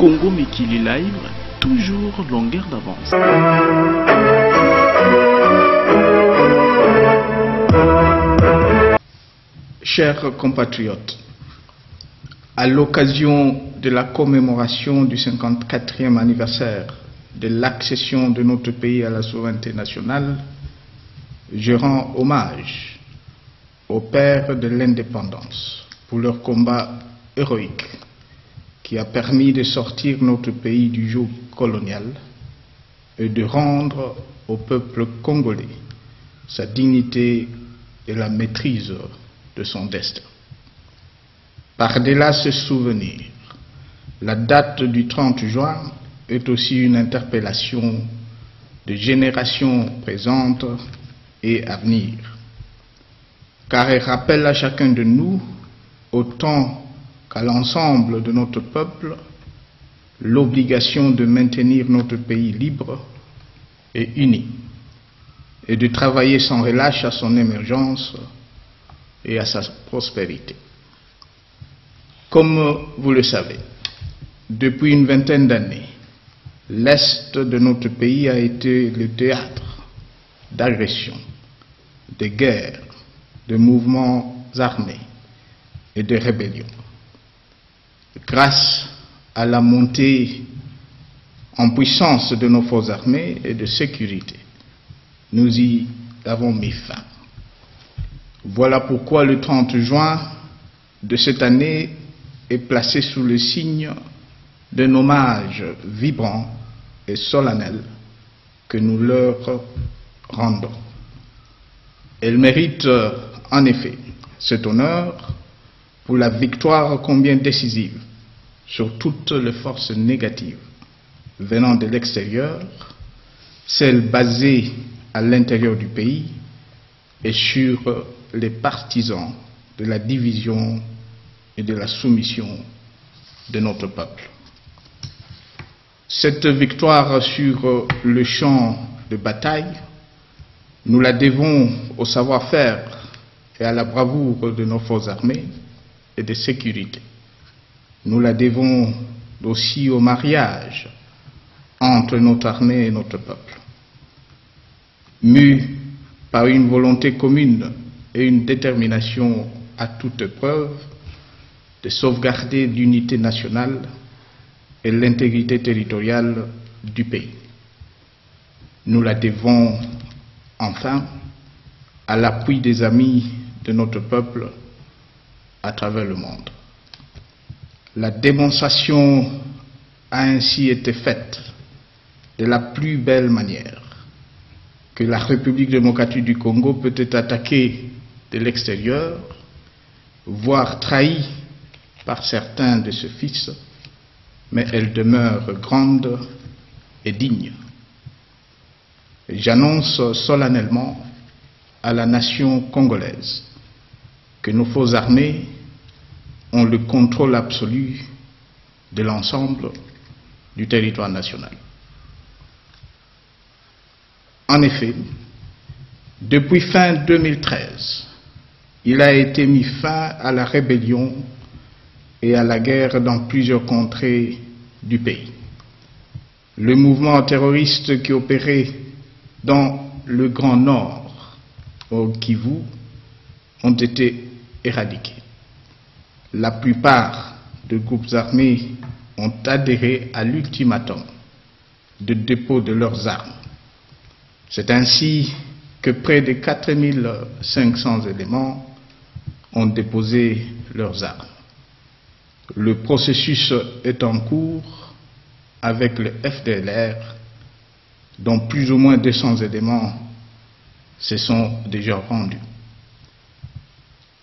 Congo Mikili Live, toujours longueur d'avance. Chers compatriotes, à l'occasion de la commémoration du 54e anniversaire de l'accession de notre pays à la souveraineté nationale, je rends hommage aux pères de l'indépendance pour leur combat héroïque qui a permis de sortir notre pays du joug colonial et de rendre au peuple congolais sa dignité et la maîtrise de son destin. Par-delà ce souvenir, la date du 30 juin est aussi une interpellation de générations présentes et à venir, car elle rappelle à chacun de nous, autant qu'à l'ensemble de notre peuple, l'obligation de maintenir notre pays libre et uni, et de travailler sans relâche à son émergence et à sa prospérité. Comme vous le savez, depuis une vingtaine d'années, l'Est de notre pays a été le théâtre d'agressions, de guerres, de mouvements armés et de rébellions. Grâce à la montée en puissance de nos forces armées et de sécurité, nous y avons mis fin. Voilà pourquoi le 30 juin de cette année est placé sous le signe d'un hommage vibrant et solennel que nous leur rendons. Elle mérite en effet cet honneur pour la victoire combien décisive sur toutes les forces négatives venant de l'extérieur, celles basées à l'intérieur du pays et sur les partisans de la division et de la soumission de notre peuple. Cette victoire sur le champ de bataille, nous la devons au savoir-faire et à la bravoure de nos forces armées et de sécurité. Nous la devons aussi au mariage entre notre armée et notre peuple. Mus par une volonté commune et une détermination à toute épreuve de sauvegarder l'unité nationale et l'intégrité territoriale du pays. Nous la devons enfin à l'appui des amis de notre peuple à travers le monde. La démonstration a ainsi été faite de la plus belle manière que la République démocratique du Congo peut être attaquée de l'extérieur, voire trahie par certains de ses fils, mais elle demeure grande et digne. J'annonce solennellement à la nation congolaise que nos forces armées ont le contrôle absolu de l'ensemble du territoire national. En effet, depuis fin 2013, il a été mis fin à la rébellion et à la guerre dans plusieurs contrées du pays. Le mouvement terroriste qui opérait dans le Grand Nord, au Kivu, ont été éradiqués. La plupart des groupes armés ont adhéré à l'ultimatum de dépôt de leurs armes. C'est ainsi que près de 4500 éléments ont déposé leurs armes. Le processus est en cours avec le FDLR, dont plus ou moins 200 éléments se sont déjà rendus.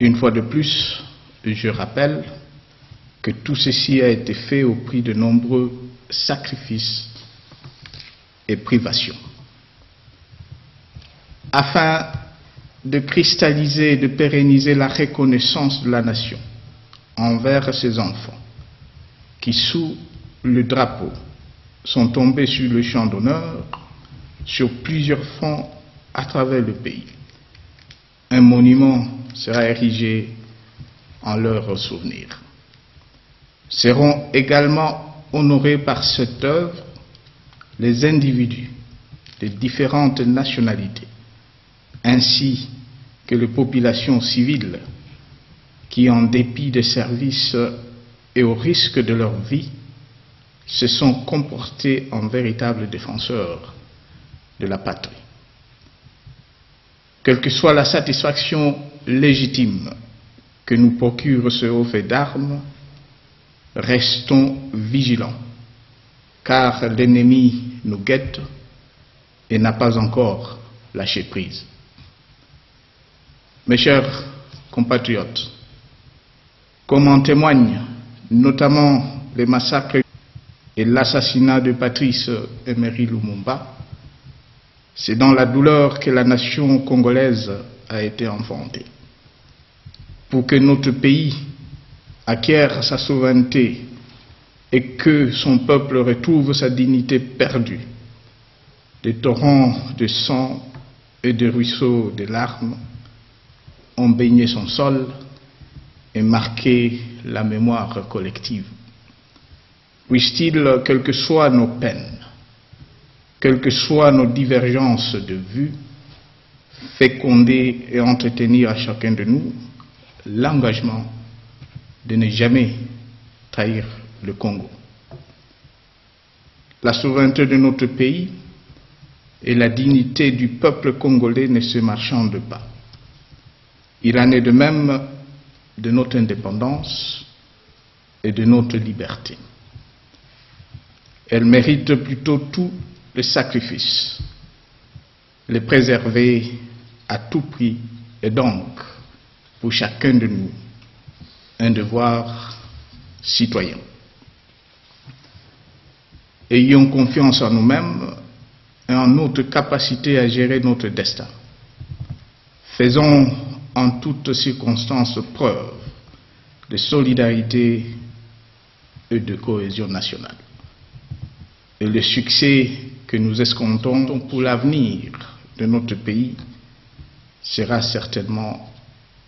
Une fois de plus, je rappelle que tout ceci a été fait au prix de nombreux sacrifices et privations. Afin de cristalliser et de pérenniser la reconnaissance de la nation envers ses enfants qui, sous le drapeau, sont tombés sur le champ d'honneur sur plusieurs fronts à travers le pays. Un monument sera érigé en leur souvenir. Seront également honorer par cette œuvre les individus de différentes nationalités, ainsi que les populations civiles qui, en dépit des services et au risque de leur vie, se sont comportés en véritables défenseurs de la patrie. Quelle que soit la satisfaction légitime que nous procure ce haut fait d'armes, restons vigilants, car l'ennemi nous guette et n'a pas encore lâché prise. Mes chers compatriotes, comme en témoignent notamment les massacres et l'assassinat de Patrice Emery Lumumba, c'est dans la douleur que la nation congolaise a été enfantée. Pour que notre pays acquiert sa souveraineté et que son peuple retrouve sa dignité perdue, des torrents de sang et des ruisseaux de larmes ont baigné son sol et marqué la mémoire collective. Puisse-t-il, quelles que soient nos peines, quelles que soient nos divergences de vues, féconder et entretenir à chacun de nous l'engagement de ne jamais trahir le Congo. La souveraineté de notre pays et la dignité du peuple congolais ne se marchandent pas. Il en est de même de notre indépendance et de notre liberté. Elle mérite plutôt tout le sacrifice. Les préserver à tout prix est donc, pour chacun de nous, un devoir citoyen. Ayons confiance en nous-mêmes et en notre capacité à gérer notre destin. Faisons en toutes circonstances preuve de solidarité et de cohésion nationale. Et le succès que nous escomptons pour l'avenir de notre pays sera certainement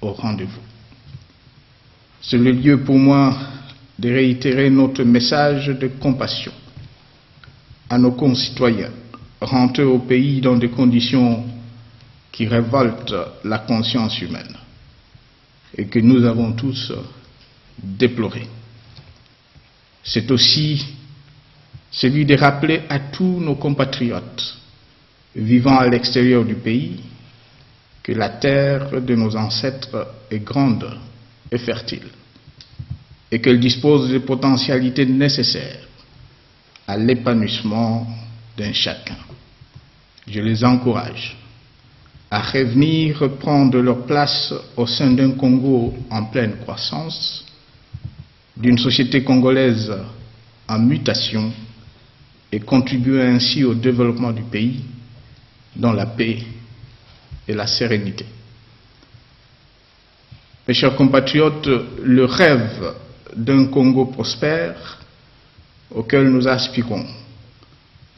au rendez-vous. C'est le lieu pour moi de réitérer notre message de compassion à nos concitoyens rentrés au pays dans des conditions qui révoltent la conscience humaine et que nous avons tous déploré. C'est aussi celui de rappeler à tous nos compatriotes vivant à l'extérieur du pays que la terre de nos ancêtres est grande et fertile et qu'elle dispose des potentialités nécessaires à l'épanouissement d'un chacun. Je les encourage à revenir prendre leur place au sein d'un Congo en pleine croissance, d'une société congolaise en mutation et contribuer ainsi au développement du pays dans la paix et la sérénité. Mes chers compatriotes, le rêve d'un Congo prospère auquel nous aspirons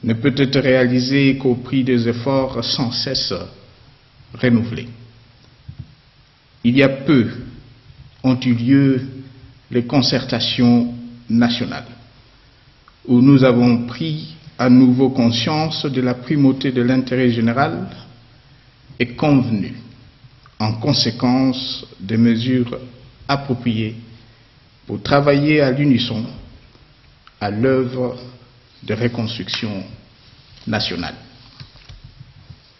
ne peut être réalisé qu'au prix des efforts sans cesse renouvelés. Il y a peu ont eu lieu les concertations nationales, où nous avons pris à nouveau conscience de la primauté de l'intérêt général et convenu, en conséquence, des mesures appropriées pour travailler à l'unisson à l'œuvre de reconstruction nationale.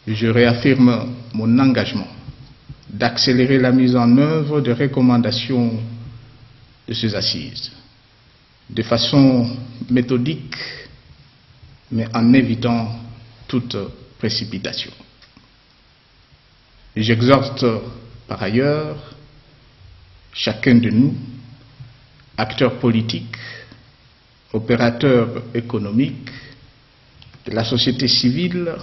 Je réaffirme mon engagement d'accélérer la mise en œuvre des recommandations de ces assises, de façon méthodique, mais en évitant toute précipitation. J'exhorte par ailleurs chacun de nous, acteurs politiques, opérateurs économiques, de la société civile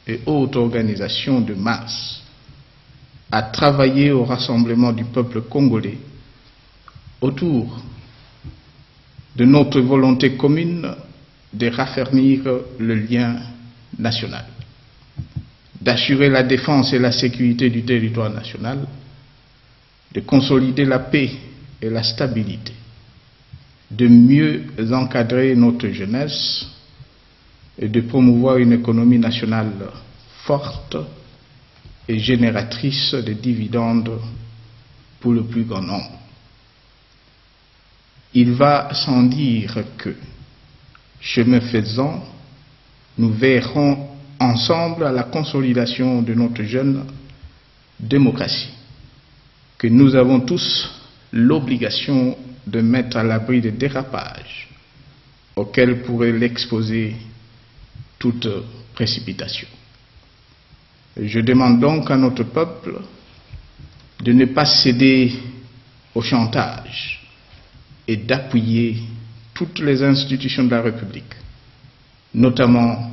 et autres organisations de masse, à travailler au rassemblement du peuple congolais autour de notre volonté commune de raffermir le lien national, d'assurer la défense et la sécurité du territoire national, de consolider la paix et la stabilité, de mieux encadrer notre jeunesse et de promouvoir une économie nationale forte et génératrice de dividendes pour le plus grand nombre. Il va sans dire que, chemin faisant, nous veillerons ensemble à la consolidation de notre jeune démocratie, que nous avons tous l'obligation de mettre à l'abri des dérapages auxquels pourrait l'exposer toute précipitation. Je demande donc à notre peuple de ne pas céder au chantage et d'appuyer toutes les institutions de la République, notamment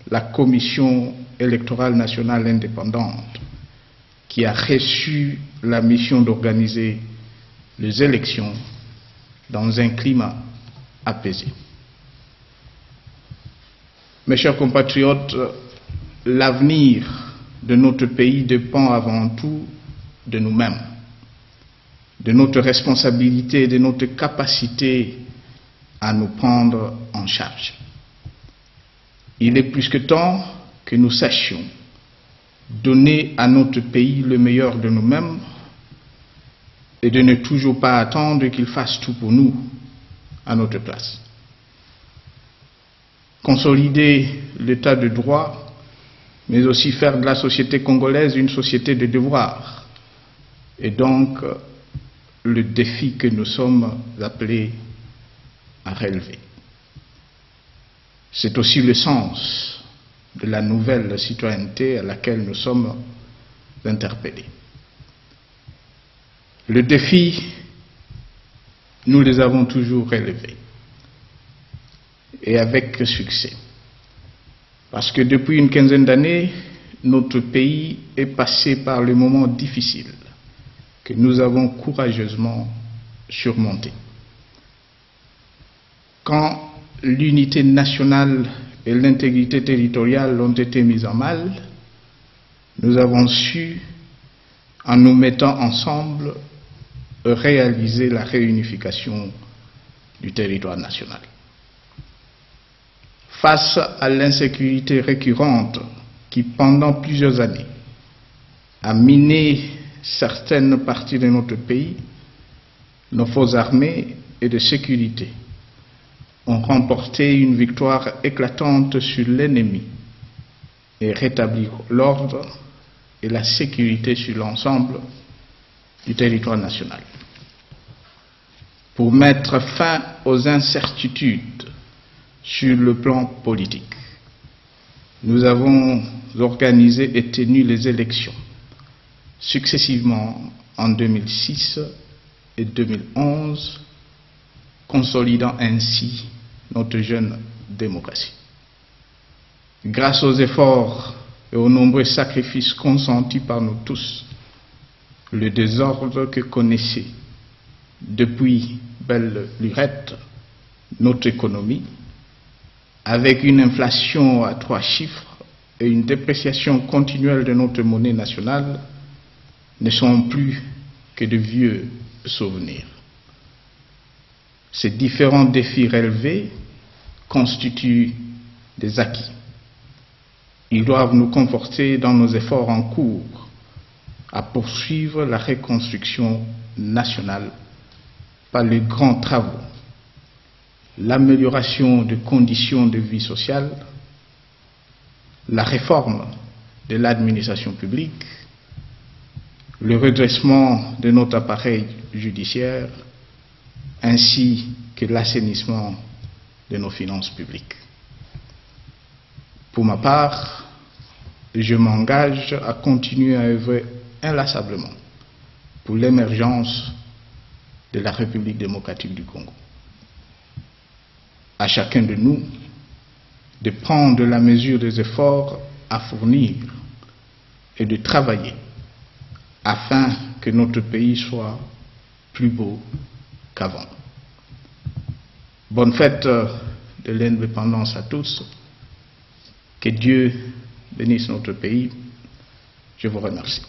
la Commission électorale nationale indépendante, qui a reçu la mission d'organiser les élections dans un climat apaisé. Mes chers compatriotes, l'avenir de notre pays dépend avant tout de nous-mêmes, de notre responsabilité et de notre capacité à nous prendre en charge. Il est plus que temps que nous sachions donner à notre pays le meilleur de nous-mêmes et de ne toujours pas attendre qu'il fasse tout pour nous à notre place. Consolider l'état de droit, mais aussi faire de la société congolaise une société de devoir, et donc le défi que nous sommes appelés à relever. C'est aussi le sens de la nouvelle citoyenneté à laquelle nous sommes interpellés. Le défi, nous les avons toujours relevés, et avec succès. Parce que depuis une quinzaine d'années, notre pays est passé par le moment difficile que nous avons courageusement surmonté. Quand l'unité nationale et l'intégrité territoriale ont été mises en mal, nous avons su, en nous mettant ensemble, réaliser la réunification du territoire national. Face à l'insécurité récurrente qui, pendant plusieurs années, a miné certaines parties de notre pays, nos forces armées et de sécurité ont remporté une victoire éclatante sur l'ennemi et rétabli l'ordre et la sécurité sur l'ensemble du territoire national. Pour mettre fin aux incertitudes sur le plan politique, nous avons organisé et tenu les élections successivement en 2006 et 2011, consolidant ainsi notre jeune démocratie. Grâce aux efforts et aux nombreux sacrifices consentis par nous tous, le désordre que connaissait depuis belle lurette notre économie, avec une inflation à 3 chiffres et une dépréciation continuelle de notre monnaie nationale, ne sont plus que de vieux souvenirs. Ces différents défis relevés constituent des acquis. Ils doivent nous conforter dans nos efforts en cours à poursuivre la reconstruction nationale par les grands travaux, l'amélioration des conditions de vie sociale, la réforme de l'administration publique, le redressement de notre appareil judiciaire, ainsi que l'assainissement de nos finances publiques. Pour ma part, je m'engage à continuer à œuvrer inlassablement pour l'émergence de la République démocratique du Congo. À chacun de nous de prendre la mesure des efforts à fournir et de travailler afin que notre pays soit plus beau qu'avant. Bonne fête de l'indépendance à tous. Que Dieu bénisse notre pays. Je vous remercie.